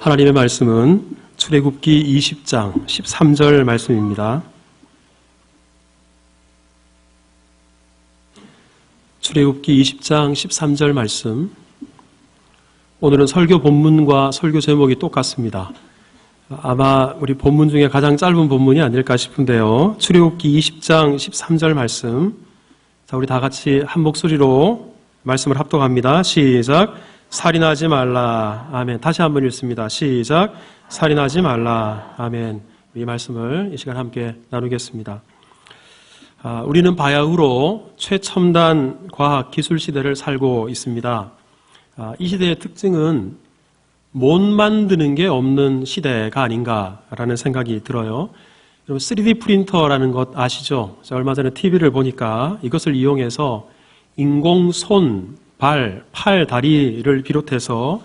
하나님의 말씀은 출애굽기 20장 13절 말씀입니다. 출애굽기 20장 13절 말씀. 오늘은 설교 본문과 설교 제목이 똑같습니다. 아마 우리 본문 중에 가장 짧은 본문이 아닐까 싶은데요. 출애굽기 20장 13절 말씀. 자, 우리 다 같이 한 목소리로 말씀을 합독합니다. 시작. 살인하지 말라. 아멘. 다시 한번 읽습니다. 시작. 살인하지 말라. 아멘. 이 말씀을 이 시간 함께 나누겠습니다. 우리는 바야흐로 최첨단 과학 기술 시대를 살고 있습니다. 이 시대의 특징은 못 만드는 게 없는 시대가 아닌가라는 생각이 들어요. 여러분 3D 프린터라는 것 아시죠? 제가 얼마 전에 TV를 보니까 이것을 이용해서 인공 손, 발, 팔, 다리를 비롯해서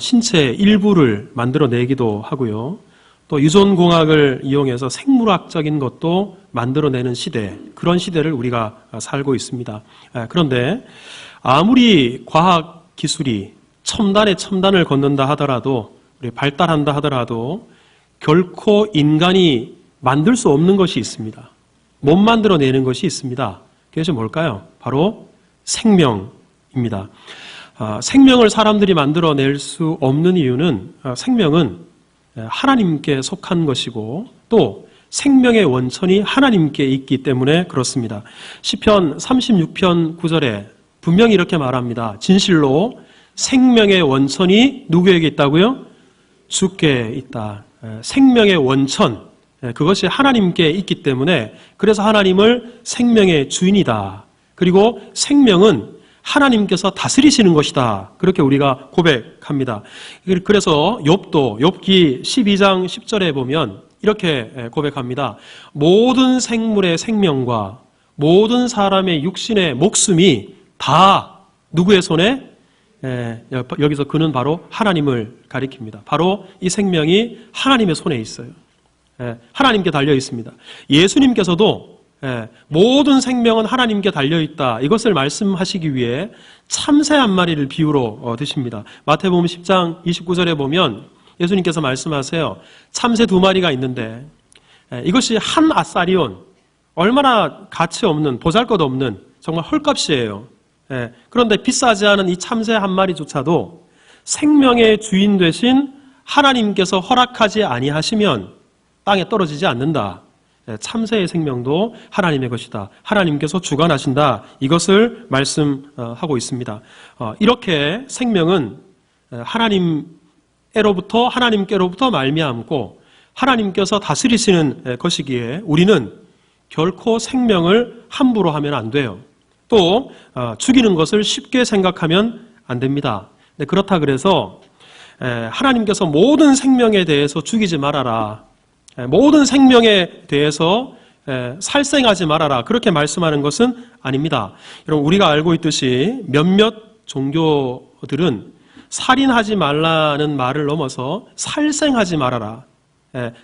신체 일부를 만들어내기도 하고요. 또 유전공학을 이용해서 생물학적인 것도 만들어내는 시대, 그런 시대를 우리가 살고 있습니다. 그런데 아무리 과학기술이 첨단에 첨단을 걷는다 하더라도, 우리 발달한다 하더라도 결코 인간이 만들 수 없는 것이 있습니다. 못 만들어내는 것이 있습니다. 그것이 뭘까요? 바로 생명입니다. 생명을 사람들이 만들어낼 수 없는 이유는 생명은 하나님께 속한 것이고 또 생명의 원천이 하나님께 있기 때문에 그렇습니다. 시편 36편 9절에 분명히 이렇게 말합니다. 진실로 생명의 원천이 누구에게 있다고요? 주께 있다. 생명의 원천, 그것이 하나님께 있기 때문에 그래서 하나님을 생명의 주인이다. 그리고 생명은 하나님께서 다스리시는 것이다. 그렇게 우리가 고백합니다. 그래서 욥기 12장 10절에 보면 이렇게 고백합니다. 모든 생물의 생명과 모든 사람의 육신의 목숨이 다 누구의 손에? 여기서 그는 바로 하나님을 가리킵니다. 바로 이 생명이 하나님의 손에 있어요. 하나님께 달려 있습니다. 예수님께서도 모든 생명은 하나님께 달려있다. 이것을 말씀하시기 위해 참새 한 마리를 비유로 드십니다. 마태복음 10장 29절에 보면 예수님께서 말씀하세요. 참새 2마리가 있는데 이것이 한 아사리온, 얼마나 가치 없는, 보잘것없는 정말 헐값이에요. 그런데 비싸지 않은 이 참새 한 마리조차도 생명의 주인 되신 하나님께서 허락하지 아니하시면 땅에 떨어지지 않는다. 참새의 생명도 하나님의 것이다. 하나님께서 주관하신다. 이것을 말씀하고 있습니다. 이렇게 생명은 하나님께로부터 말미암고 하나님께서 다스리시는 것이기에 우리는 결코 생명을 함부로 하면 안 돼요. 또 죽이는 것을 쉽게 생각하면 안 됩니다. 그렇다 그래서 하나님께서 모든 생명에 대해서 죽이지 말아라. 모든 생명에 대해서 살생하지 말아라. 그렇게 말씀하는 것은 아닙니다. 여러분, 우리가 알고 있듯이 몇몇 종교들은 살인하지 말라는 말을 넘어서 살생하지 말아라.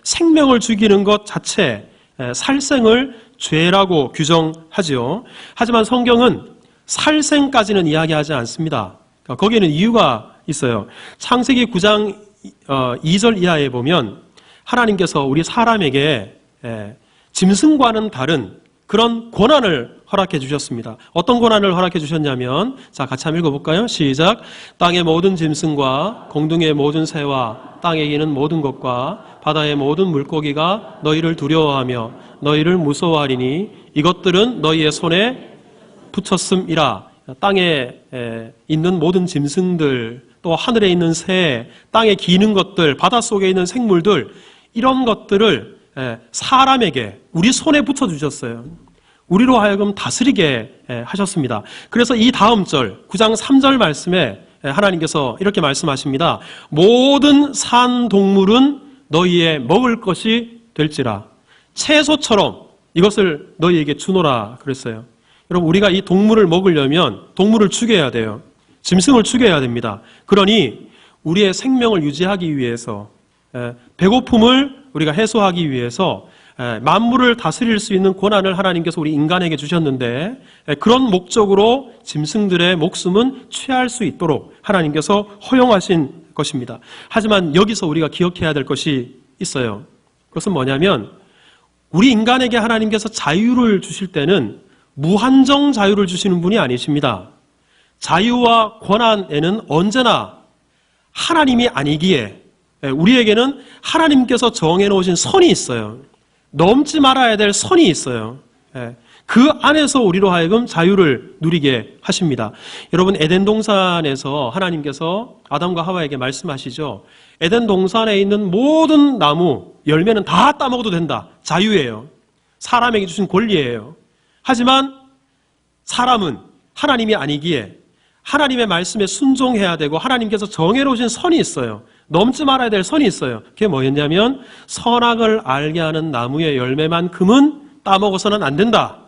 생명을 죽이는 것 자체, 살생을 죄라고 규정하지요. 하지만 성경은 살생까지는 이야기하지 않습니다. 거기에는 이유가 있어요. 창세기 9장 2절 이하에 보면 하나님께서 우리 사람에게 짐승과는 다른 그런 권한을 허락해 주셨습니다. 어떤 권한을 허락해 주셨냐면, 자, 같이 한번 읽어볼까요? 시작. 땅의 모든 짐승과 공중의 모든 새와 땅에 기는 모든 것과 바다의 모든 물고기가 너희를 두려워하며 너희를 무서워하리니 이것들은 너희의 손에 붙였음이라. 땅에 있는 모든 짐승들, 또 하늘에 있는 새, 땅에 기는 것들, 바닷속에 있는 생물들, 이런 것들을 사람에게 우리 손에 붙여주셨어요. 우리로 하여금 다스리게 하셨습니다. 그래서 이 다음 절 9장 3절 말씀에 하나님께서 이렇게 말씀하십니다. 모든 산 동물은 너희의 먹을 것이 될지라. 채소처럼 이것을 너희에게 주노라 그랬어요. 여러분, 우리가 이 동물을 먹으려면 동물을 죽여야 돼요. 짐승을 죽여야 됩니다. 그러니 우리의 생명을 유지하기 위해서, 배고픔을 우리가 해소하기 위해서 만물을 다스릴 수 있는 권한을 하나님께서 우리 인간에게 주셨는데, 그런 목적으로 짐승들의 목숨은 취할 수 있도록 하나님께서 허용하신 것입니다. 하지만 여기서 우리가 기억해야 될 것이 있어요. 그것은 뭐냐면 우리 인간에게 하나님께서 자유를 주실 때는 무한정 자유를 주시는 분이 아니십니다. 자유와 권한에는 언제나 하나님이 아니기에 우리에게는 하나님께서 정해놓으신 선이 있어요. 넘지 말아야 될 선이 있어요. 그 안에서 우리로 하여금 자유를 누리게 하십니다. 여러분, 에덴 동산에서 하나님께서 아담과 하와에게 말씀하시죠. 에덴 동산에 있는 모든 나무 열매는 다 따먹어도 된다. 자유예요. 사람에게 주신 권리예요. 하지만 사람은 하나님이 아니기에 하나님의 말씀에 순종해야 되고 하나님께서 정해놓으신 선이 있어요. 넘지 말아야 될 선이 있어요. 그게 뭐였냐면 선악을 알게 하는 나무의 열매만큼은 따먹어서는 안 된다.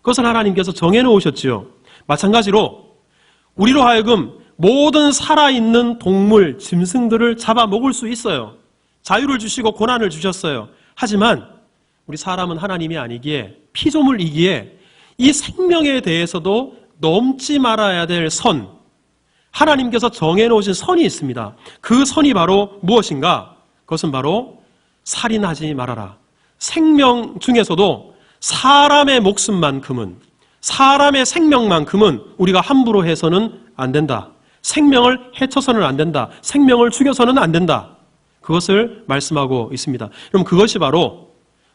그것을 하나님께서 정해놓으셨지요. 마찬가지로 우리로 하여금 모든 살아있는 동물, 짐승들을 잡아먹을 수 있어요. 자유를 주시고 고난을 주셨어요. 하지만 우리 사람은 하나님이 아니기에 피조물이기에 이 생명에 대해서도 넘지 말아야 될 선, 하나님께서 정해놓으신 선이 있습니다. 그 선이 바로 무엇인가? 그것은 바로 살인하지 말아라. 생명 중에서도 사람의 목숨만큼은, 사람의 생명만큼은 우리가 함부로 해서는 안 된다. 생명을 해쳐서는 안 된다. 생명을 죽여서는 안 된다. 그것을 말씀하고 있습니다. 그럼 그것이 바로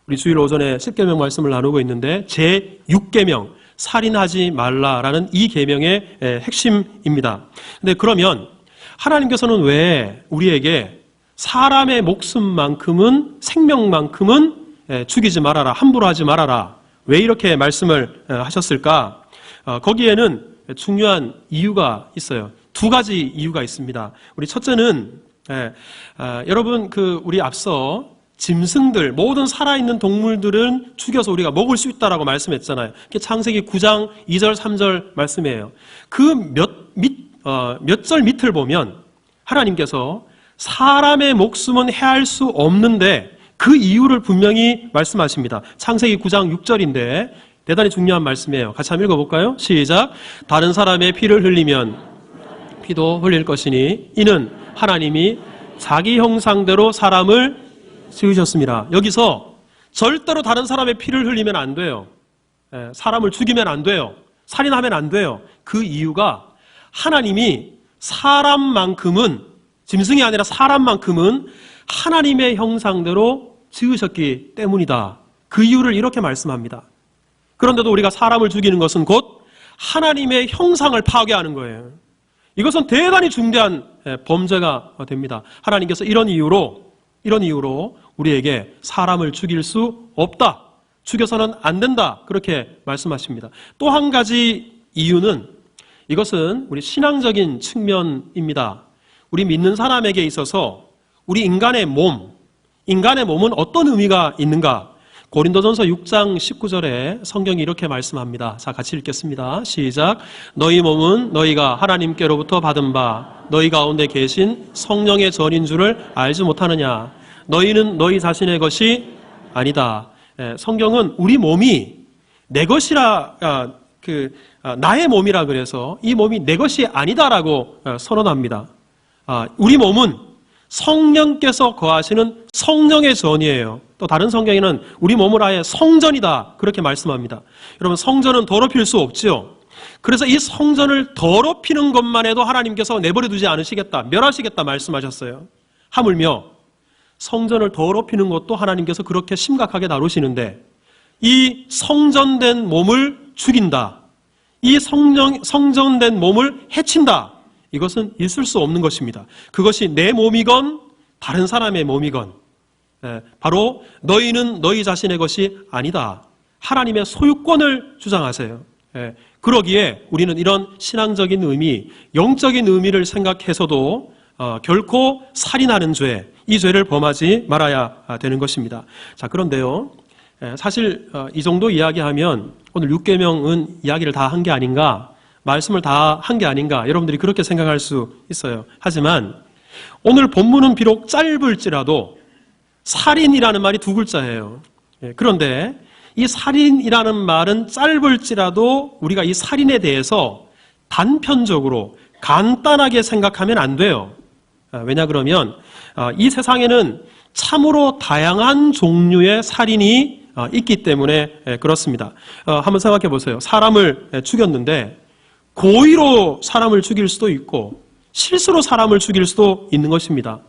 우리 주일 오전에 10계명 말씀을 나누고 있는데 제6계명, 살인하지 말라라는 이 계명의 핵심입니다. 근데 그러면 하나님께서는 왜 우리에게 사람의 목숨만큼은, 생명만큼은 죽이지 말아라, 함부로 하지 말아라, 왜 이렇게 말씀을 하셨을까? 거기에는 중요한 이유가 있어요. 두 가지 이유가 있습니다. 우리 첫째는 여러분 우리 앞서 짐승들, 모든 살아있는 동물들은 죽여서 우리가 먹을 수 있다라고 말씀했잖아요. 그게 창세기 9장 2절 3절 말씀이에요. 그 몇 절 밑을 보면 하나님께서 사람의 목숨은 해할 수 없는데 그 이유를 분명히 말씀하십니다. 창세기 9장 6절인데 대단히 중요한 말씀이에요. 같이 한번 읽어볼까요? 시작. 다른 사람의 피를 흘리면 피도 흘릴 것이니 이는 하나님이 자기 형상대로 사람을 지으셨습니다. 여기서 절대로 다른 사람의 피를 흘리면 안 돼요. 사람을 죽이면 안 돼요. 살인하면 안 돼요. 그 이유가 하나님이 사람만큼은, 짐승이 아니라 사람만큼은 하나님의 형상대로 지으셨기 때문이다. 그 이유를 이렇게 말씀합니다. 그런데도 우리가 사람을 죽이는 것은 곧 하나님의 형상을 파괴하는 거예요. 이것은 대단히 중대한 범죄가 됩니다. 하나님께서 이런 이유로 우리에게 사람을 죽일 수 없다. 죽여서는 안 된다. 그렇게 말씀하십니다. 또 한 가지 이유는 이것은 우리 신앙적인 측면입니다. 우리 믿는 사람에게 있어서 우리 인간의 몸은 어떤 의미가 있는가? 고린도전서 6장 19절에 성경이 이렇게 말씀합니다. 자, 같이 읽겠습니다. 시작. 너희 몸은 너희가 하나님께로부터 받은 바 너희 가운데 계신 성령의 전인 줄을 알지 못하느냐? 너희는 너희 자신의 것이 아니다. 성경은 우리 몸이 내 것이라, 나의 몸이라 그래서 이 몸이 내 것이 아니다라고 선언합니다. 우리 몸은 성령께서 거하시는 성령의 전이에요. 또 다른 성경에는 우리 몸을 아예 성전이다 그렇게 말씀합니다. 여러분, 성전은 더럽힐 수 없지요. 그래서 이 성전을 더럽히는 것만 해도 하나님께서 내버려 두지 않으시겠다, 멸하시겠다 말씀하셨어요. 하물며 성전을 더럽히는 것도 하나님께서 그렇게 심각하게 다루시는데 이 성전된 몸을 죽인다, 이 성전된 몸을 해친다, 이것은 있을 수 없는 것입니다. 그것이 내 몸이건 다른 사람의 몸이건 바로 너희는 너희 자신의 것이 아니다. 하나님의 소유권을 주장하세요. 그러기에 우리는 이런 신앙적인 의미, 영적인 의미를 생각해서도 결코 살인하는 죄, 이 죄를 범하지 말아야 되는 것입니다. 자, 그런데요, 사실 이 정도 이야기하면 오늘 6계명은 이야기를 다 한 게 아닌가, 말씀을 다 한 게 아닌가, 여러분들이 그렇게 생각할 수 있어요. 하지만 오늘 본문은 비록 짧을지라도 살인이라는 말이 두 글자예요. 그런데 이 살인이라는 말은 짧을지라도 우리가 이 살인에 대해서 단편적으로 간단하게 생각하면 안 돼요. 왜냐 그러면 이 세상에는 참으로 다양한 종류의 살인이 있기 때문에 그렇습니다. 한번 생각해 보세요. 사람을 죽였는데 고의로 사람을 죽일 수도 있고 실수로 사람을 죽일 수도 있는 것입니다.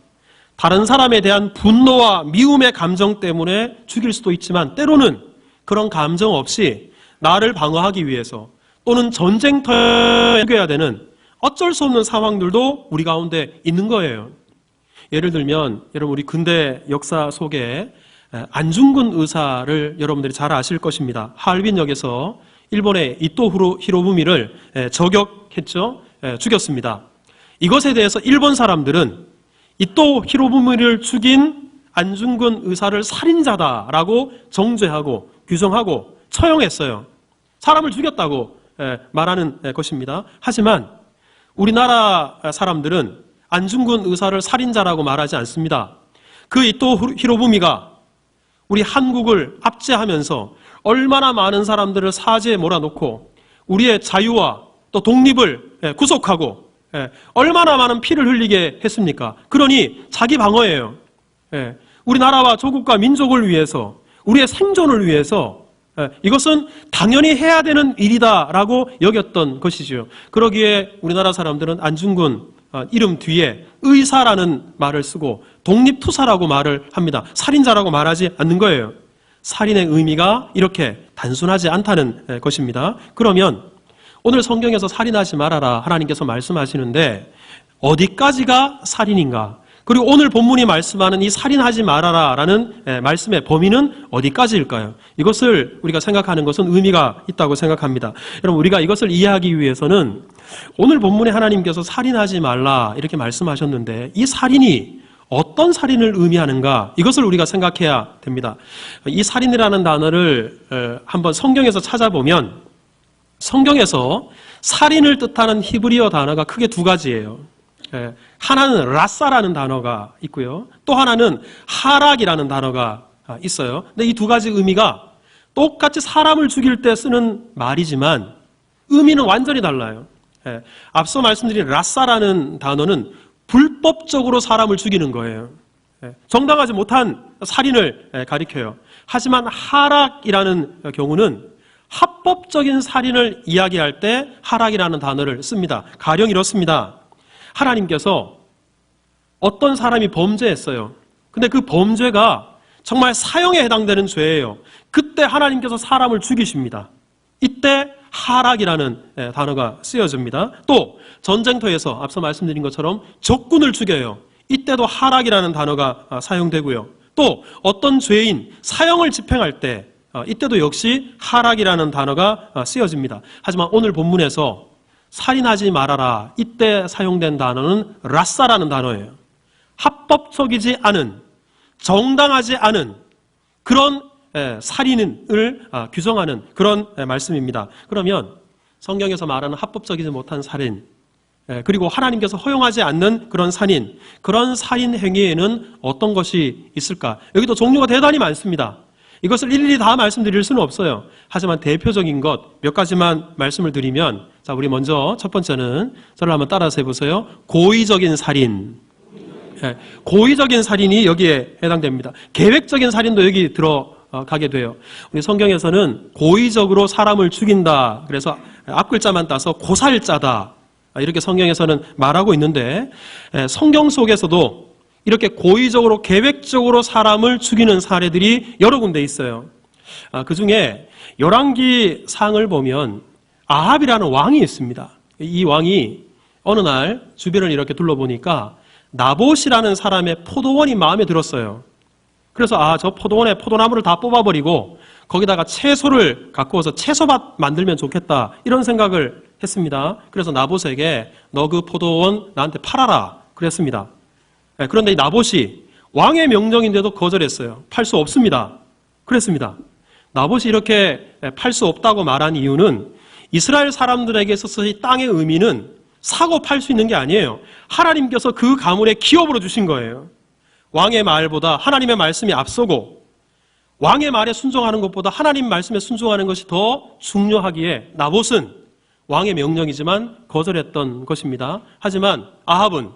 다른 사람에 대한 분노와 미움의 감정 때문에 죽일 수도 있지만 때로는 그런 감정 없이 나를 방어하기 위해서 또는 전쟁터에 죽여야 되는 어쩔 수 없는 상황들도 우리 가운데 있는 거예요. 예를 들면 여러분 우리 근대 역사 속에 안중근 의사를 여러분들이 잘 아실 것입니다. 하얼빈역에서 일본의 이토 히로부미를 저격했죠. 죽였습니다. 이것에 대해서 일본 사람들은 이토 히로부미를 죽인 안중근 의사를 살인자다라고 정죄하고 규정하고 처형했어요. 사람을 죽였다고 말하는 것입니다. 하지만 우리나라 사람들은 안중근 의사를 살인자라고 말하지 않습니다. 그 이토 히로부미가 우리 한국을 압제하면서 얼마나 많은 사람들을 사지에 몰아놓고 우리의 자유와 또 독립을 구속하고 얼마나 많은 피를 흘리게 했습니까? 그러니 자기 방어예요. 우리나라와 조국과 민족을 위해서 우리의 생존을 위해서 이것은 당연히 해야 되는 일이다라고 여겼던 것이죠. 그러기에 우리나라 사람들은 안중근 이름 뒤에 의사라는 말을 쓰고 독립투사라고 말을 합니다. 살인자라고 말하지 않는 거예요. 살인의 의미가 이렇게 단순하지 않다는 것입니다. 그러면 오늘 성경에서 살인하지 말아라 하나님께서 말씀하시는데 어디까지가 살인인가? 그리고 오늘 본문이 말씀하는 이 살인하지 말아라 라는 말씀의 범위는 어디까지일까요? 이것을 우리가 생각하는 것은 의미가 있다고 생각합니다. 여러분 우리가 이것을 이해하기 위해서는 오늘 본문에 하나님께서 살인하지 말라 이렇게 말씀하셨는데 이 살인이 어떤 살인을 의미하는가 이것을 우리가 생각해야 됩니다. 이 살인이라는 단어를 한번 성경에서 찾아보면 성경에서 살인을 뜻하는 히브리어 단어가 크게 두 가지예요. 하나는 라사라는 단어가 있고요. 또 하나는 하락이라는 단어가 있어요. 근데 이 두 가지 의미가 똑같이 사람을 죽일 때 쓰는 말이지만 의미는 완전히 달라요. 앞서 말씀드린 라사라는 단어는 불법적으로 사람을 죽이는 거예요. 정당하지 못한 살인을 가리켜요. 하지만 하락이라는 경우는 합법적인 살인을 이야기할 때 하락이라는 단어를 씁니다. 가령 이렇습니다. 하나님께서 어떤 사람이 범죄했어요. 근데 그 범죄가 정말 사형에 해당되는 죄예요. 그때 하나님께서 사람을 죽이십니다. 이때 하락이라는 단어가 쓰여집니다. 또 전쟁터에서 앞서 말씀드린 것처럼 적군을 죽여요. 이때도 하락이라는 단어가 사용되고요. 또 어떤 죄인 사형을 집행할 때 이때도 역시 하락이라는 단어가 쓰여집니다. 하지만 오늘 본문에서 살인하지 말아라 이때 사용된 단어는 라사라는 단어예요. 합법적이지 않은 정당하지 않은 그런 살인을 규정하는 그런 말씀입니다. 그러면 성경에서 말하는 합법적이지 못한 살인 그리고 하나님께서 허용하지 않는 그런 살인 그런 살인 행위에는 어떤 것이 있을까? 여기도 종류가 대단히 많습니다. 이것을 일일이 다 말씀드릴 수는 없어요. 하지만 대표적인 것 몇 가지만 말씀을 드리면 자 우리 먼저 첫 번째는 저를 한번 따라서 해보세요. 고의적인 살인. 고의적인 살인이 여기에 해당됩니다. 계획적인 살인도 여기 들어가게 돼요. 우리 성경에서는 고의적으로 사람을 죽인다. 그래서 앞글자만 따서 고살자다. 이렇게 성경에서는 말하고 있는데 성경 속에서도 이렇게 고의적으로 계획적으로 사람을 죽이는 사례들이 여러 군데 있어요. 그 중에 열왕기상을 보면 아합이라는 왕이 있습니다. 이 왕이 어느 날 주변을 이렇게 둘러보니까 나봇이라는 사람의 포도원이 마음에 들었어요. 그래서 저 포도원에 포도나무를 다 뽑아버리고 거기다가 채소를 갖고 와서 채소밭 만들면 좋겠다 이런 생각을 했습니다. 그래서 나봇에게 너 그 포도원 나한테 팔아라 그랬습니다. 그런데 이 나봇이 왕의 명령인데도 거절했어요. 팔 수 없습니다. 그랬습니다. 나봇이 이렇게 팔 수 없다고 말한 이유는 이스라엘 사람들에게 있어서 이 땅의 의미는 사고 팔 수 있는 게 아니에요. 하나님께서 그 가문에 기업으로 주신 거예요. 왕의 말보다 하나님의 말씀이 앞서고 왕의 말에 순종하는 것보다 하나님 말씀에 순종하는 것이 더 중요하기에 나봇은 왕의 명령이지만 거절했던 것입니다. 하지만 아합은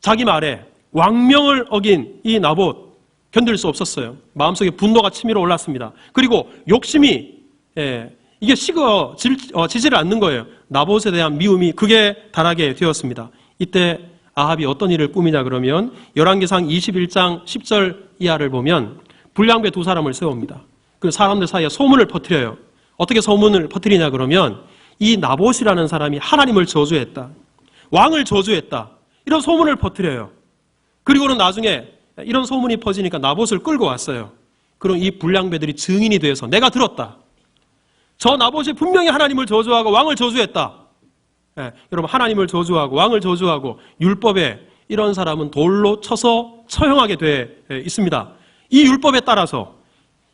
자기 말에 왕명을 어긴 이 나봇 견딜 수 없었어요. 마음속에 분노가 치밀어 올랐습니다. 그리고 욕심이 이게 지지를 않는 거예요. 나봇에 대한 미움이 극에 달하게 되었습니다. 이때 아합이 어떤 일을 꾸미냐 그러면 열왕기상 21장 10절 이하를 보면 불량배 두 사람을 세웁니다. 그 사람들 사이에 소문을 퍼뜨려요. 어떻게 소문을 퍼뜨리냐 그러면 이 나봇이라는 사람이 하나님을 저주했다. 왕을 저주했다. 이런 소문을 퍼뜨려요. 그리고는 나중에 이런 소문이 퍼지니까 나봇을 끌고 왔어요. 그럼 이 불량배들이 증인이 돼서 내가 들었다. 저 나봇이 분명히 하나님을 저주하고 왕을 저주했다. 여러분 하나님을 저주하고 왕을 저주하고 율법에 이런 사람은 돌로 쳐서 처형하게 돼 있습니다. 이 율법에 따라서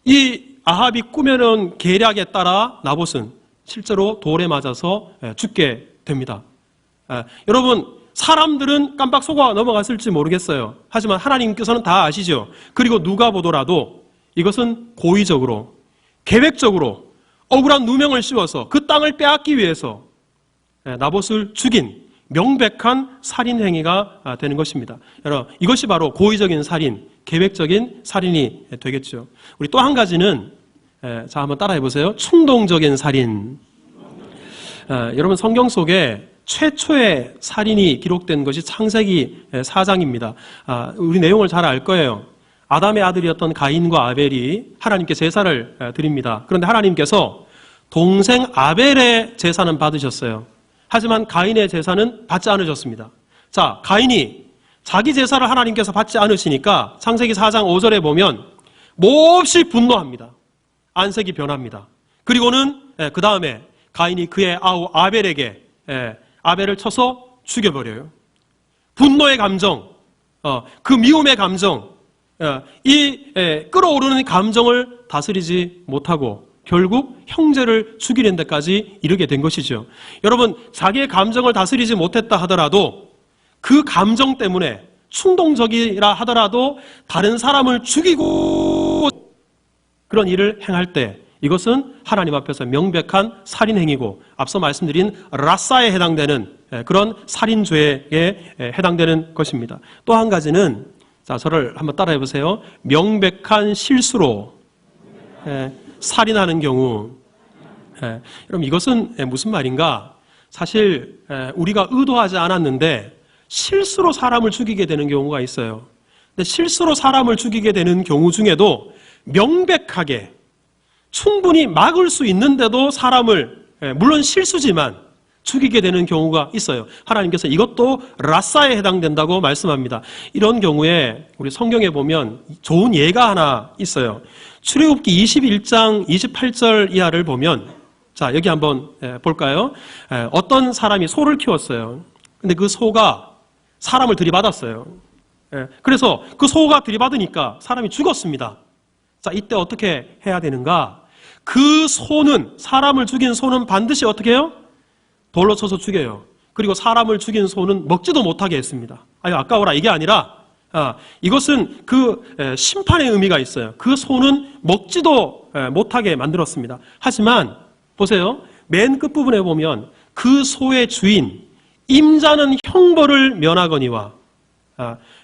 이 아합이 꾸며놓은 계략에 따라 나봇은 실제로 돌에 맞아서 죽게 됩니다. 여러분 사람들은 깜빡 속아 넘어갔을지 모르겠어요. 하지만 하나님께서는 다 아시죠. 그리고 누가 보더라도 이것은 고의적으로 계획적으로 억울한 누명을 씌워서 그 땅을 빼앗기 위해서 나봇을 죽인 명백한 살인 행위가 되는 것입니다. 여러분 이것이 바로 고의적인 살인, 계획적인 살인이 되겠죠. 우리 또 한 가지는 자 한번 따라해 보세요. 충동적인 살인. 여러분 성경 속에 최초의 살인이 기록된 것이 창세기 4장입니다. 우리 내용을 잘 알 거예요. 아담의 아들이었던 가인과 아벨이 하나님께 제사를 드립니다. 그런데 하나님께서 동생 아벨의 제사는 받으셨어요. 하지만 가인의 제사는 받지 않으셨습니다. 자, 가인이 자기 제사를 하나님께서 받지 않으시니까 창세기 4장 5절에 보면 몹시 분노합니다. 안색이 변합니다. 그리고는 그 다음에 가인이 그의 아우 아벨에게 아벨을 쳐서 죽여버려요. 분노의 감정, 그 미움의 감정, 이 끓어오르는 감정을 다스리지 못하고 결국 형제를 죽이는 데까지 이르게 된 것이죠. 여러분 자기의 감정을 다스리지 못했다 하더라도 그 감정 때문에 충동적이라 하더라도 다른 사람을 죽이고 그런 일을 행할 때 이것은 하나님 앞에서 명백한 살인행위고 앞서 말씀드린 라싸에 해당되는 그런 살인죄에 해당되는 것입니다. 또 한 가지는 자 저를 한번 따라해 보세요. 명백한 실수로 살인하는 경우. 여러분 이것은 무슨 말인가? 사실 우리가 의도하지 않았는데 실수로 사람을 죽이게 되는 경우가 있어요. 근데 실수로 사람을 죽이게 되는 경우 중에도 명백하게 충분히 막을 수 있는데도 사람을 물론 실수지만 죽이게 되는 경우가 있어요. 하나님께서 이것도 라싸에 해당된다고 말씀합니다. 이런 경우에 우리 성경에 보면 좋은 예가 하나 있어요. 출애굽기 21장 28절 이하를 보면 자 여기 한번 볼까요? 어떤 사람이 소를 키웠어요. 근데 그 소가 사람을 들이받았어요. 그래서 그 소가 들이받으니까 사람이 죽었습니다. 자 이때 어떻게 해야 되는가? 그 소는 사람을 죽인 소는 반드시 어떻게 해요? 돌로 쳐서 죽여요. 그리고 사람을 죽인 소는 먹지도 못하게 했습니다. 아까워라 이게 아니라 이것은 그 심판의 의미가 있어요. 그 소는 먹지도 못하게 만들었습니다. 하지만 보세요. 맨 끝부분에 보면 그 소의 주인 임자는 형벌을 면하거니와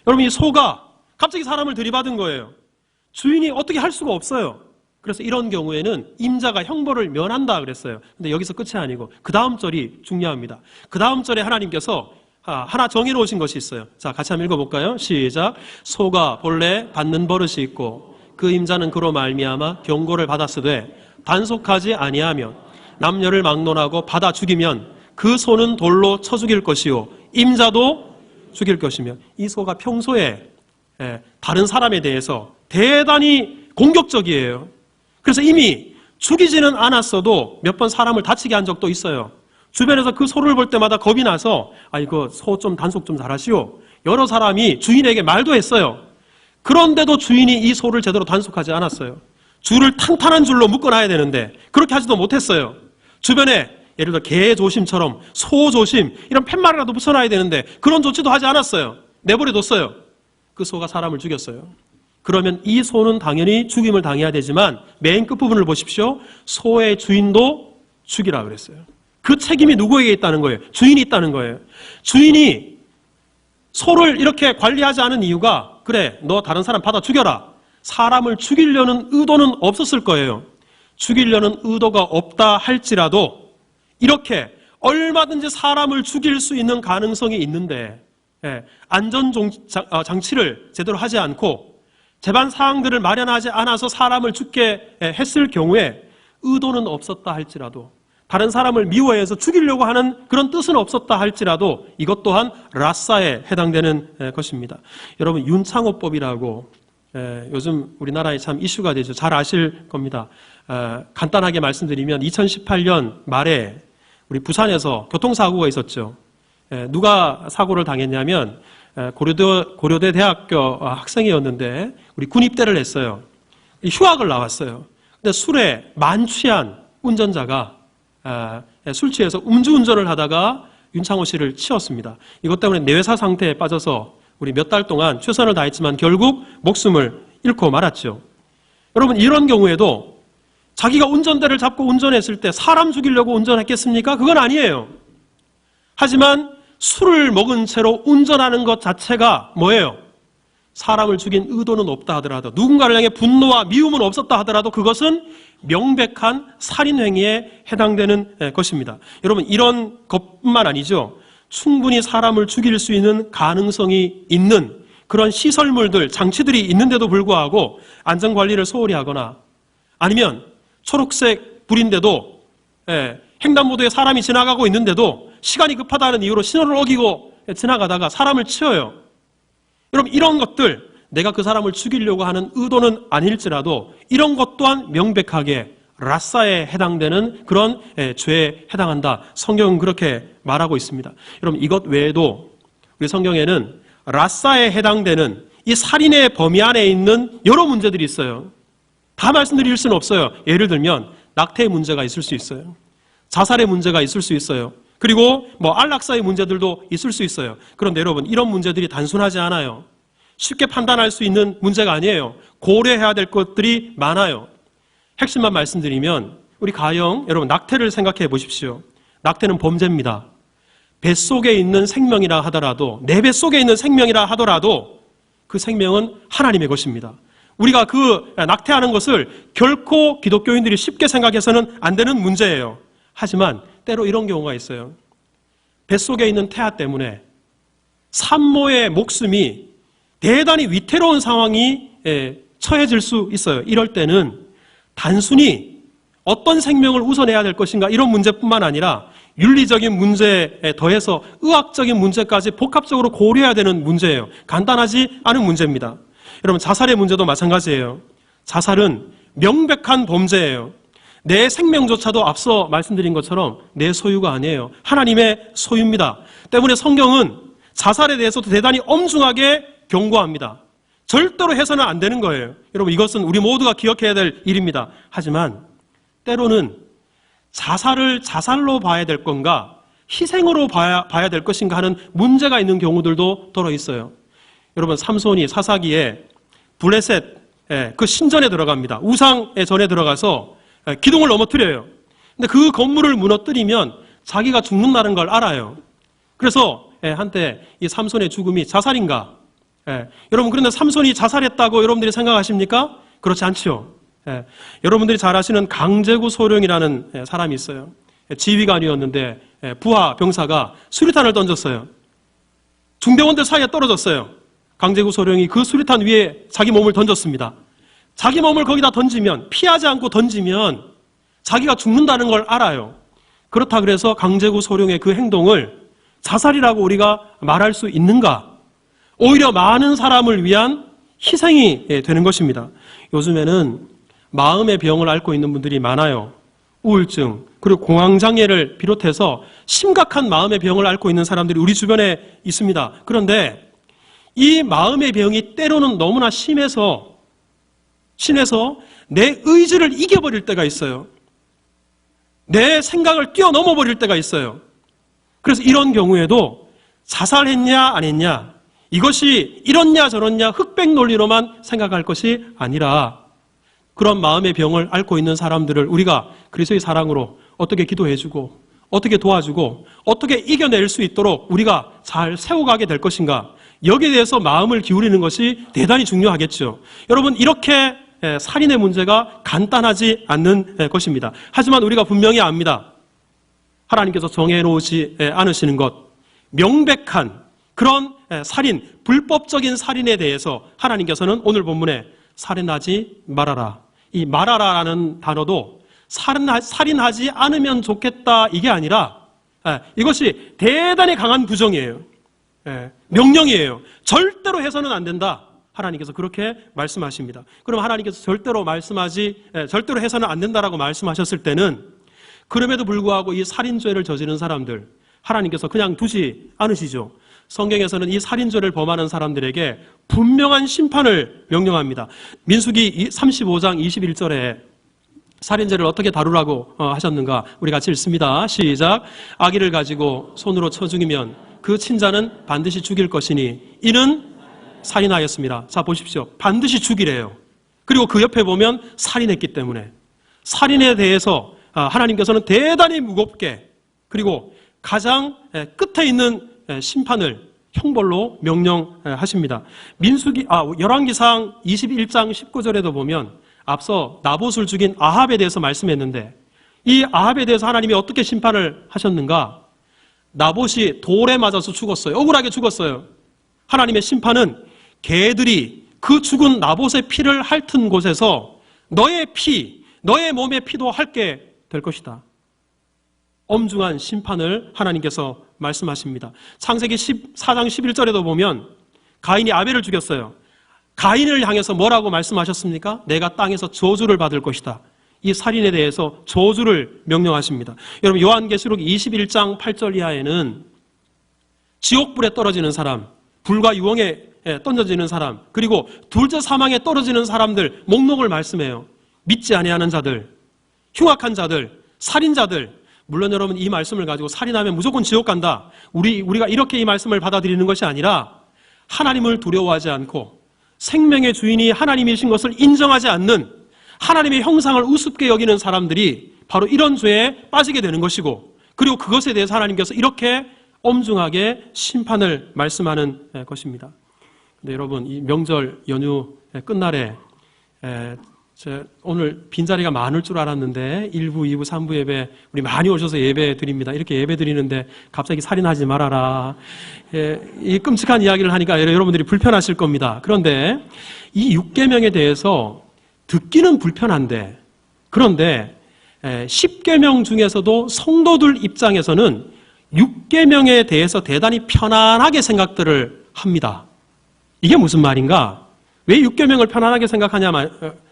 여러분 이 소가 갑자기 사람을 들이받은 거예요. 주인이 어떻게 할 수가 없어요. 그래서 이런 경우에는 임자가 형벌을 면한다 그랬어요. 근데 여기서 끝이 아니고 그 다음 절이 중요합니다. 그 다음 절에 하나님께서 하나 정해놓으신 것이 있어요. 자, 같이 한번 읽어볼까요? 시작. 소가 본래 받는 버릇이 있고 그 임자는 그로 말미암아 경고를 받았으되 단속하지 아니하며 남녀를 막론하고 받아 죽이면 그 소는 돌로 쳐 죽일 것이요 임자도 죽일 것이며 이 소가 평소에 다른 사람에 대해서 대단히 공격적이에요. 그래서 이미 죽이지는 않았어도 몇 번 사람을 다치게 한 적도 있어요. 주변에서 그 소를 볼 때마다 겁이 나서 이거 소 좀 단속 좀 잘하시오. 여러 사람이 주인에게 말도 했어요. 그런데도 주인이 이 소를 제대로 단속하지 않았어요. 줄을 탄탄한 줄로 묶어놔야 되는데 그렇게 하지도 못했어요. 주변에 예를 들어 개 조심처럼 소 조심 이런 팻말이라도 붙여놔야 되는데 그런 조치도 하지 않았어요. 내버려뒀어요. 그 소가 사람을 죽였어요. 그러면 이 소는 당연히 죽임을 당해야 되지만 맨 끝부분을 보십시오. 소의 주인도 죽이라 그랬어요. 그 책임이 누구에게 있다는 거예요? 주인이 있다는 거예요. 주인이 소를 이렇게 관리하지 않은 이유가 그래, 너 다른 사람 받아 죽여라. 사람을 죽이려는 의도는 없었을 거예요. 죽이려는 의도가 없다 할지라도 이렇게 얼마든지 사람을 죽일 수 있는 가능성이 있는데 안전장치를 제대로 하지 않고 재반 사항들을 마련하지 않아서 사람을 죽게 했을 경우에 의도는 없었다 할지라도 다른 사람을 미워해서 죽이려고 하는 그런 뜻은 없었다 할지라도 이것 또한 라싸에 해당되는 것입니다. 여러분 윤창호법이라고 요즘 우리나라에 참 이슈가 되죠. 잘 아실 겁니다. 간단하게 말씀드리면 2018년 말에 우리 부산에서 교통사고가 있었죠. 누가 사고를 당했냐면 고려대 대학교 학생이었는데 우리 군입대를 했어요. 휴학을 나왔어요. 근데 술에 만취한 운전자가 술 취해서 음주운전을 하다가 윤창호 씨를 치었습니다. 이것 때문에 뇌사 상태에 빠져서 우리 몇 달 동안 최선을 다했지만 결국 목숨을 잃고 말았죠. 여러분 이런 경우에도 자기가 운전대를 잡고 운전했을 때 사람 죽이려고 운전했겠습니까? 그건 아니에요. 하지만 술을 먹은 채로 운전하는 것 자체가 뭐예요? 사람을 죽인 의도는 없다 하더라도 누군가를 향해 분노와 미움은 없었다 하더라도 그것은 명백한 살인행위에 해당되는 것입니다. 여러분 이런 것뿐만 아니죠. 충분히 사람을 죽일 수 있는 가능성이 있는 그런 시설물들, 장치들이 있는데도 불구하고 안전관리를 소홀히 하거나 아니면 초록색 불인데도 횡단보도에 사람이 지나가고 있는데도 시간이 급하다는 이유로 신호를 어기고 지나가다가 사람을 치어요. 여러분 이런 것들 내가 그 사람을 죽이려고 하는 의도는 아닐지라도 이런 것 또한 명백하게 라싸에 해당되는 그런 죄에 해당한다. 성경은 그렇게 말하고 있습니다. 여러분 이것 외에도 우리 성경에는 라싸에 해당되는 이 살인의 범위 안에 있는 여러 문제들이 있어요. 다 말씀드릴 수는 없어요. 예를 들면 낙태의 문제가 있을 수 있어요. 자살의 문제가 있을 수 있어요. 그리고 안락사의 문제들도 있을 수 있어요. 그런데 여러분 이런 문제들이 단순하지 않아요. 쉽게 판단할 수 있는 문제가 아니에요. 고려해야 될 것들이 많아요. 핵심만 말씀드리면 우리 가령 여러분 낙태를 생각해 보십시오. 낙태는 범죄입니다. 뱃속에 있는 생명이라 하더라도 내 뱃속에 있는 생명이라 하더라도 그 생명은 하나님의 것입니다. 우리가 그 낙태하는 것을 결코 기독교인들이 쉽게 생각해서는 안 되는 문제예요. 하지만 때로 이런 경우가 있어요. 뱃속에 있는 태아 때문에 산모의 목숨이 대단히 위태로운 상황이 처해질 수 있어요. 이럴 때는 단순히 어떤 생명을 우선해야 될 것인가 이런 문제뿐만 아니라 윤리적인 문제에 더해서 의학적인 문제까지 복합적으로 고려해야 되는 문제예요. 간단하지 않은 문제입니다. 여러분 자살의 문제도 마찬가지예요. 자살은 명백한 범죄예요. 내 생명조차도 앞서 말씀드린 것처럼 내 소유가 아니에요. 하나님의 소유입니다. 때문에 성경은 자살에 대해서도 대단히 엄중하게 경고합니다. 절대로 해서는 안 되는 거예요. 여러분 이것은 우리 모두가 기억해야 될 일입니다. 하지만 때로는 자살을 자살로 봐야 될 건가 희생으로 봐야 될 것인가 하는 문제가 있는 경우들도 더러 있어요. 여러분 삼손이 사사기에 블레셋 그 신전에 들어갑니다. 우상의 전에 들어가서 기둥을 넘어뜨려요. 근데 그 건물을 무너뜨리면 자기가 죽는다는 걸 알아요. 그래서 한때 이 삼손의 죽음이 자살인가? 여러분 그런데 삼손이 자살했다고 여러분들이 생각하십니까? 그렇지 않죠. 여러분들이 잘 아시는 강제구 소령이라는 사람이 있어요. 지휘관이었는데 부하 병사가 수류탄을 던졌어요. 중대원들 사이에 떨어졌어요. 강제구 소령이 그 수류탄 위에 자기 몸을 던졌습니다. 자기 몸을 거기다 던지면 피하지 않고 던지면 자기가 죽는다는 걸 알아요. 그렇다 그래서 강제구 소령의 그 행동을 자살이라고 우리가 말할 수 있는가? 오히려 많은 사람을 위한 희생이 되는 것입니다. 요즘에는 마음의 병을 앓고 있는 분들이 많아요. 우울증, 그리고 공황장애를 비롯해서 심각한 마음의 병을 앓고 있는 사람들이 우리 주변에 있습니다. 그런데 이 마음의 병이 때로는 너무나 심해서 내 의지를 이겨버릴 때가 있어요. 내 생각을 뛰어넘어 버릴 때가 있어요. 그래서 이런 경우에도 자살했냐 안 했냐 이것이 이렇냐 저렇냐 흑백 논리로만 생각할 것이 아니라 그런 마음의 병을 앓고 있는 사람들을 우리가 그리스도의 사랑으로 어떻게 기도해주고 어떻게 도와주고 어떻게 이겨낼 수 있도록 우리가 잘 세워가게 될 것인가 여기에 대해서 마음을 기울이는 것이 대단히 중요하겠죠. 여러분, 이렇게 살인의 문제가 간단하지 않는 것입니다. 하지만 우리가 분명히 압니다. 하나님께서 정해놓지 않으시는 것, 명백한 그런 살인, 불법적인 살인에 대해서 하나님께서는 오늘 본문에 살인하지 말아라. 이 말아라라는 단어도 살인하지 않으면 좋겠다 이게 아니라 이것이 대단히 강한 부정이에요. 명령이에요. 절대로 해서는 안 된다. 하나님께서 그렇게 말씀하십니다. 그럼 하나님께서 절대로 해서는 안 된다라고 말씀하셨을 때는 그럼에도 불구하고 이 살인죄를 저지른 사람들 하나님께서 그냥 두지 않으시죠. 성경에서는 이 살인죄를 범하는 사람들에게 분명한 심판을 명령합니다. 민수기 35장 21절에 살인죄를 어떻게 다루라고 하셨는가? 우리 같이 읽습니다. 시작. 아기를 가지고 손으로 쳐 죽이면 그 친자는 반드시 죽일 것이니 이는 살인하였습니다. 자, 보십시오. 반드시 죽이래요. 그리고 그 옆에 보면 살인했기 때문에 살인에 대해서 하나님께서는 대단히 무겁게 그리고 가장 끝에 있는 심판을 형벌로 명령하십니다. 열왕기상 21장 19절에도 보면 앞서 나봇을 죽인 아합에 대해서 말씀했는데 이 아합에 대해서 하나님이 어떻게 심판을 하셨는가? 나봇이 돌에 맞아서 죽었어요. 억울하게 죽었어요. 하나님의 심판은 개들이 그 죽은 나봇의 피를 핥은 곳에서 너의 몸의 피도 핥게 될 것이다. 엄중한 심판을 하나님께서 말씀하십니다. 창세기 14장 11절에도 보면 가인이 아벨을 죽였어요. 가인을 향해서 뭐라고 말씀하셨습니까? 내가 땅에서 저주를 받을 것이다. 이 살인에 대해서 저주를 명령하십니다. 여러분, 요한계시록 21장 8절 이하에는 지옥불에 떨어지는 사람, 불과 유황에 던져지는 사람, 그리고 둘째 사망에 떨어지는 사람들 목록을 말씀해요. 믿지 아니하는 자들, 흉악한 자들, 살인자들. 물론 여러분, 이 말씀을 가지고 살인하면 무조건 지옥 간다. 우리가 이렇게 이 말씀을 받아들이는 것이 아니라 하나님을 두려워하지 않고 생명의 주인이 하나님이신 것을 인정하지 않는 하나님의 형상을 우습게 여기는 사람들이 바로 이런 죄에 빠지게 되는 것이고, 그리고 그것에 대해서 하나님께서 이렇게 엄중하게 심판을 말씀하는 것입니다. 근데 여러분, 이 명절 연휴 끝날에 오늘 빈자리가 많을 줄 알았는데 1부, 2부, 3부 예배 우리 많이 오셔서 예배 드립니다. 이렇게 예배 드리는데 갑자기 살인하지 말아라. 이 끔찍한 이야기를 하니까 여러분들이 불편하실 겁니다. 그런데 이 6계명에 대해서 듣기는 불편한데, 그런데 10계명 중에서도 성도들 입장에서는 6계명에 대해서 대단히 편안하게 생각들을 합니다. 이게 무슨 말인가? 왜 6계명을 편안하게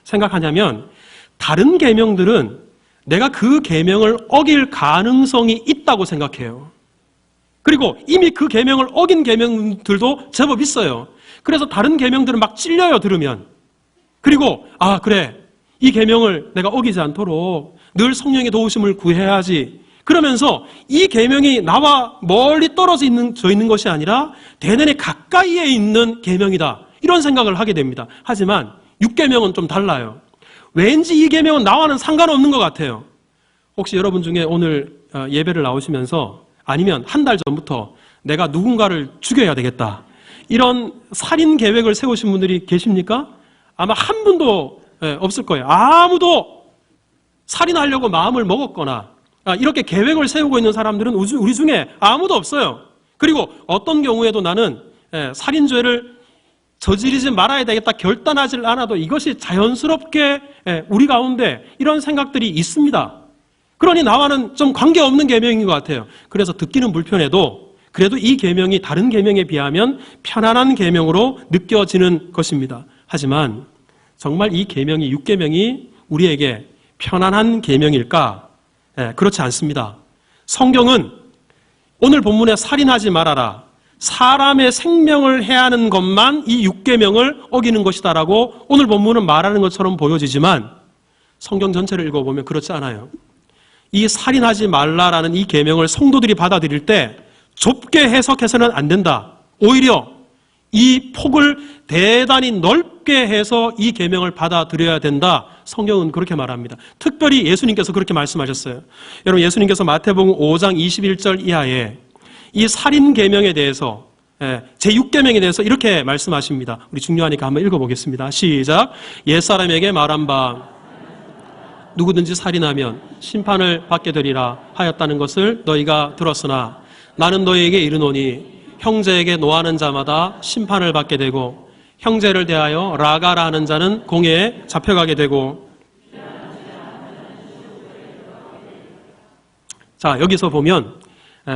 생각하냐면 다른 계명들은 내가 그 계명을 어길 가능성이 있다고 생각해요. 그리고 이미 그 계명을 어긴 계명들도 제법 있어요. 그래서 다른 계명들은 막 찔려요, 들으면. 그리고 그래, 이 계명을 내가 어기지 않도록 늘 성령의 도우심을 구해야지. 그러면서 이 계명이 나와 멀리 떨어져 있는 것이 아니라 대단히 가까이에 있는 계명이다. 이런 생각을 하게 됩니다. 하지만 6계명은 좀 달라요. 왠지 이 계명은 나와는 상관없는 것 같아요. 혹시 여러분 중에 오늘 예배를 나오시면서 아니면 한 달 전부터 내가 누군가를 죽여야 되겠다, 이런 살인 계획을 세우신 분들이 계십니까? 아마 한 분도 없을 거예요. 아무도 살인하려고 마음을 먹었거나 이렇게 계획을 세우고 있는 사람들은 우리 중에 아무도 없어요. 그리고 어떤 경우에도 나는 살인죄를 저지르지 말아야 되겠다 결단하지 않아도 이것이 자연스럽게 우리 가운데 이런 생각들이 있습니다. 그러니 나와는 좀 관계없는 계명인 것 같아요. 그래서 듣기는 불편해도 그래도 이 계명이 다른 계명에 비하면 편안한 계명으로 느껴지는 것입니다. 하지만 정말 이 계명이 6계명이 우리에게 편안한 계명일까? 그렇지 않습니다. 성경은 오늘 본문에 살인하지 말아라, 사람의 생명을 해하는 것만 이 6계명을 어기는 것이다라고 오늘 본문은 말하는 것처럼 보여지지만 성경 전체를 읽어보면 그렇지 않아요. 이 살인하지 말라라는 이 계명을 성도들이 받아들일 때 좁게 해석해서는 안 된다. 오히려 이 폭을 대단히 넓게 해서 이 계명을 받아들여야 된다. 성경은 그렇게 말합니다. 특별히 예수님께서 그렇게 말씀하셨어요. 여러분, 예수님께서 마태복음 5장 21절 이하에 이 살인 계명에 대해서 제6계명에 대해서 이렇게 말씀하십니다. 우리 중요하니까 한번 읽어보겠습니다. 시작. 옛사람에게 말한 바 누구든지 살인하면 심판을 받게 되리라 하였다는 것을 너희가 들었으나 나는 너희에게 이르노니 형제에게 노하는 자마다 심판을 받게 되고 형제를 대하여 라가라 하는 자는 공회에 잡혀가게 되고. 자, 여기서 보면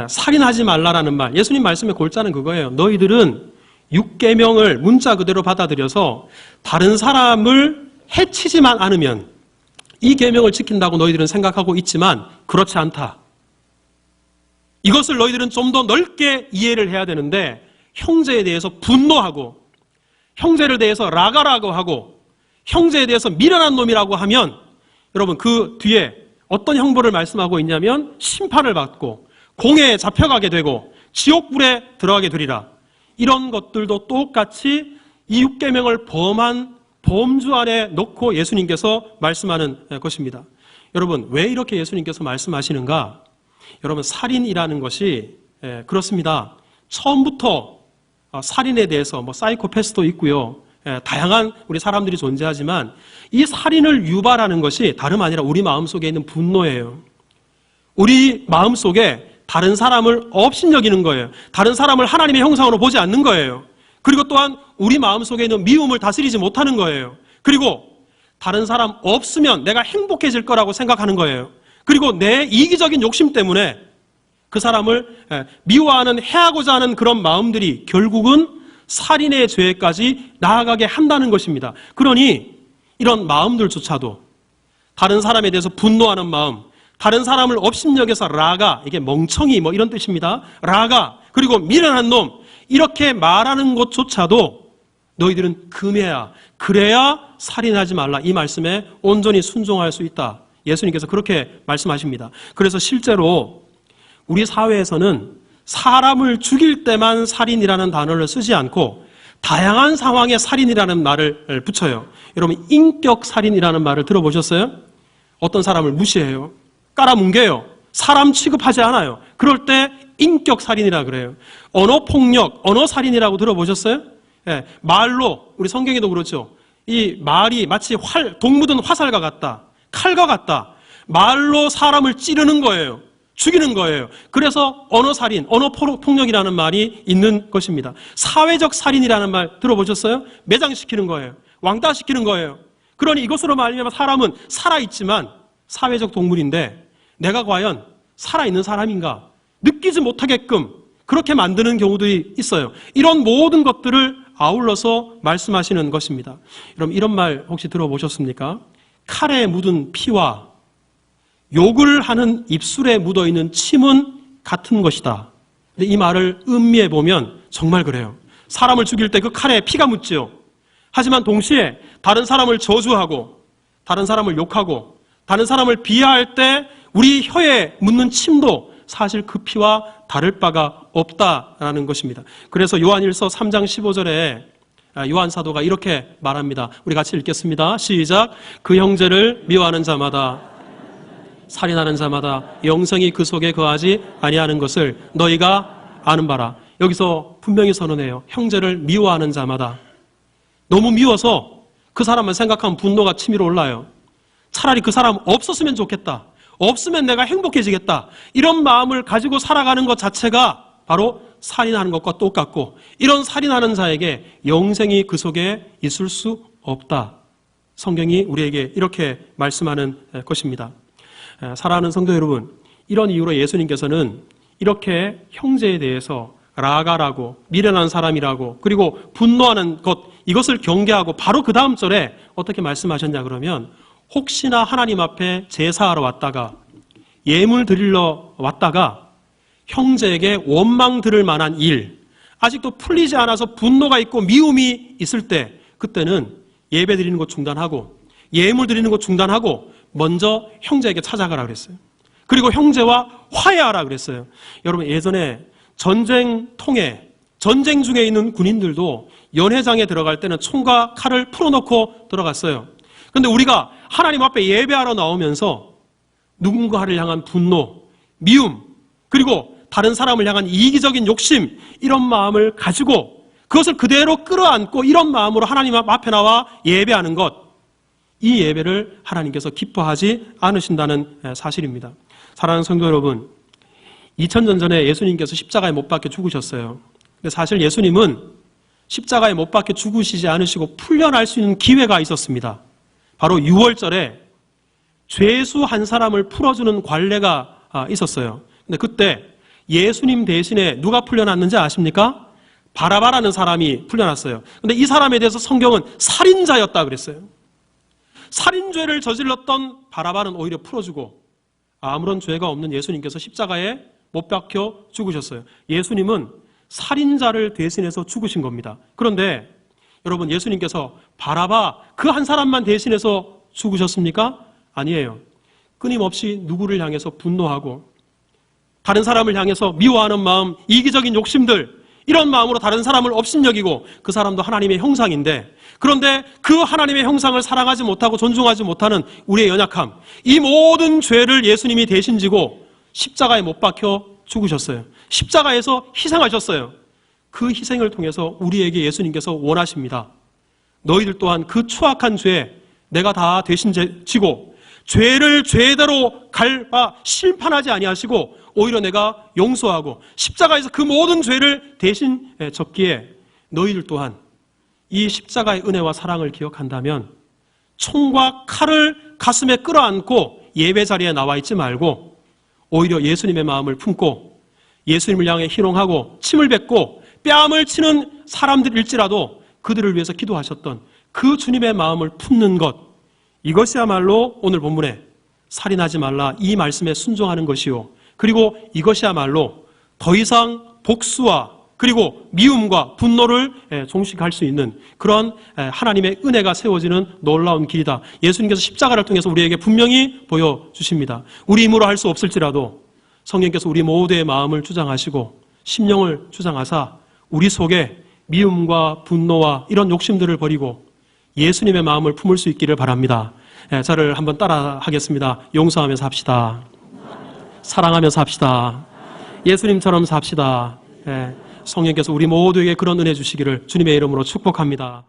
살인하지 말라라는 말, 예수님 말씀의 골자는 그거예요. 너희들은 6계명을 문자 그대로 받아들여서 다른 사람을 해치지만 않으면 이 계명을 지킨다고 너희들은 생각하고 있지만 그렇지 않다. 이것을 너희들은 좀 더 넓게 이해를 해야 되는데 형제에 대해서 분노하고 형제를 대해서 라가라고 하고 형제에 대해서 미련한 놈이라고 하면 여러분 그 뒤에 어떤 형벌을 말씀하고 있냐면 심판을 받고 공회에 잡혀가게 되고 지옥불에 들어가게 되리라. 이런 것들도 똑같이 이 6계명을 범한 범주 안에 넣고 예수님께서 말씀하는 것입니다. 여러분 왜 이렇게 예수님께서 말씀하시는가? 여러분 살인이라는 것이 그렇습니다. 처음부터 살인에 대해서 사이코패스도 있고요. 다양한 우리 사람들이 존재하지만 이 살인을 유발하는 것이 다름 아니라 우리 마음속에 있는 분노예요. 우리 마음속에 다른 사람을 업신여기는 거예요. 다른 사람을 하나님의 형상으로 보지 않는 거예요. 그리고 또한 우리 마음속에 있는 미움을 다스리지 못하는 거예요. 그리고 다른 사람 없으면 내가 행복해질 거라고 생각하는 거예요. 그리고 내 이기적인 욕심 때문에 그 사람을 미워하는, 해하고자 하는 그런 마음들이 결국은 살인의 죄까지 나아가게 한다는 것입니다. 그러니 이런 마음들조차도 다른 사람에 대해서 분노하는 마음, 다른 사람을 업신여겨서 라가, 이게 멍청이 이런 뜻입니다. 라가, 그리고 미련한 놈, 이렇게 말하는 것조차도 너희들은 금해야, 그래야 살인하지 말라. 이 말씀에 온전히 순종할 수 있다. 예수님께서 그렇게 말씀하십니다. 그래서 실제로 우리 사회에서는 사람을 죽일 때만 살인이라는 단어를 쓰지 않고 다양한 상황에 살인이라는 말을 붙여요. 여러분 인격 살인이라는 말을 들어보셨어요? 어떤 사람을 무시해요. 깔아뭉개요. 사람 취급하지 않아요. 그럴 때 인격 살인이라 그래요. 언어폭력, 언어살인이라고 들어보셨어요? 예, 말로, 우리 성경에도 그렇죠. 이 말이 마치 독 묻은 화살과 같다. 칼과 같다. 말로 사람을 찌르는 거예요. 죽이는 거예요. 그래서 언어살인, 언어폭력이라는 말이 있는 것입니다. 사회적 살인이라는 말 들어보셨어요? 매장시키는 거예요. 왕따시키는 거예요. 그러니 이것으로 말하면 사람은 살아있지만 사회적 동물인데 내가 과연 살아있는 사람인가? 느끼지 못하게끔 그렇게 만드는 경우들이 있어요. 이런 모든 것들을 아울러서 말씀하시는 것입니다. 여러분 이런 말 혹시 들어보셨습니까? 칼에 묻은 피와 욕을 하는 입술에 묻어있는 침은 같은 것이다. 근데 이 말을 음미해 보면 정말 그래요. 사람을 죽일 때 그 칼에 피가 묻죠. 하지만 동시에 다른 사람을 저주하고 다른 사람을 욕하고 다른 사람을 비하할 때 우리 혀에 묻는 침도 사실 그 피와 다를 바가 없다라는 것입니다. 그래서 요한일서 3장 15절에 요한 사도가 이렇게 말합니다. 우리 같이 읽겠습니다. 시작. 그 형제를 미워하는 자마다 살인하는 자마다 영생이 그 속에 거하지 아니하는 것을 너희가 아는 바라. 여기서 분명히 선언해요. 형제를 미워하는 자마다. 너무 미워서 그 사람만 생각하면 분노가 치밀어 올라요. 차라리 그 사람 없었으면 좋겠다. 없으면 내가 행복해지겠다. 이런 마음을 가지고 살아가는 것 자체가 바로 살인하는 것과 똑같고 이런 살인하는 자에게 영생이 그 속에 있을 수 없다. 성경이 우리에게 이렇게 말씀하는 것입니다. 사랑하는 성도 여러분, 이런 이유로 예수님께서는 이렇게 형제에 대해서 라가라고 미련한 사람이라고 그리고 분노하는 것 이것을 경계하고 바로 그 다음 절에 어떻게 말씀하셨냐 그러면 혹시나 하나님 앞에 제사하러 왔다가 예물 드리러 왔다가 형제에게 원망 들을 만한 일 아직도 풀리지 않아서 분노가 있고 미움이 있을 때 그때는 예배 드리는 것 중단하고 예물 드리는 것 중단하고 먼저 형제에게 찾아가라 그랬어요. 그리고 형제와 화해하라 그랬어요. 여러분 예전에 전쟁 중에 있는 군인들도 연회장에 들어갈 때는 총과 칼을 풀어놓고 들어갔어요. 그런데 우리가 하나님 앞에 예배하러 나오면서 누군가를 향한 분노, 미움, 그리고 다른 사람을 향한 이기적인 욕심, 이런 마음을 가지고 그것을 그대로 끌어안고 이런 마음으로 하나님 앞에 나와 예배하는 것, 이 예배를 하나님께서 기뻐하지 않으신다는 사실입니다. 사랑하는 성도 여러분, 2000년 전에 예수님께서 십자가에 못 박혀 죽으셨어요. 근데 사실 예수님은 십자가에 못 박혀 죽으시지 않으시고 풀려날 수 있는 기회가 있었습니다. 바로 유월절에 죄수 한 사람을 풀어주는 관례가 있었어요. 근데 그때 예수님 대신에 누가 풀려났는지 아십니까? 바라바라는 사람이 풀려났어요. 근데 이 사람에 대해서 성경은 살인자였다 그랬어요. 살인죄를 저질렀던 바라바는 오히려 풀어주고 아무런 죄가 없는 예수님께서 십자가에 못 박혀 죽으셨어요. 예수님은 살인자를 대신해서 죽으신 겁니다. 그런데 여러분, 예수님께서 바라바 그 한 사람만 대신해서 죽으셨습니까? 아니에요. 끊임없이 누구를 향해서 분노하고 다른 사람을 향해서 미워하는 마음, 이기적인 욕심들, 이런 마음으로 다른 사람을 업신여기고, 그 사람도 하나님의 형상인데, 그런데 그 하나님의 형상을 사랑하지 못하고 존중하지 못하는 우리의 연약함, 이 모든 죄를 예수님이 대신 지고 십자가에 못 박혀 죽으셨어요. 십자가에서 희생하셨어요. 그 희생을 통해서 우리에게 예수님께서 원하십니다. 너희들 또한 그 추악한 죄 내가 다 대신 지고 죄를 죄대로 심판하지 아니하시고 오히려 내가 용서하고 십자가에서 그 모든 죄를 대신 졌기에 너희들 또한 이 십자가의 은혜와 사랑을 기억한다면 총과 칼을 가슴에 끌어안고 예배 자리에 나와 있지 말고 오히려 예수님의 마음을 품고 예수님을 향해 희롱하고 침을 뱉고 뺨을 치는 사람들일지라도 그들을 위해서 기도하셨던 그 주님의 마음을 품는 것, 이것이야말로 오늘 본문에 살인하지 말라 이 말씀에 순종하는 것이요, 그리고 이것이야말로 더 이상 복수와 그리고 미움과 분노를 종식할 수 있는 그런 하나님의 은혜가 세워지는 놀라운 길이다. 예수님께서 십자가를 통해서 우리에게 분명히 보여주십니다. 우리 힘으로 할 수 없을지라도 성령께서 우리 모두의 마음을 주장하시고 심령을 주장하사 우리 속에 미움과 분노와 이런 욕심들을 버리고 예수님의 마음을 품을 수 있기를 바랍니다. 저를 한번 따라 하겠습니다. 용서하며 삽시다. 사랑하며 삽시다. 예수님처럼 삽시다. 성령께서 우리 모두에게 그런 은혜 주시기를 주님의 이름으로 축복합니다.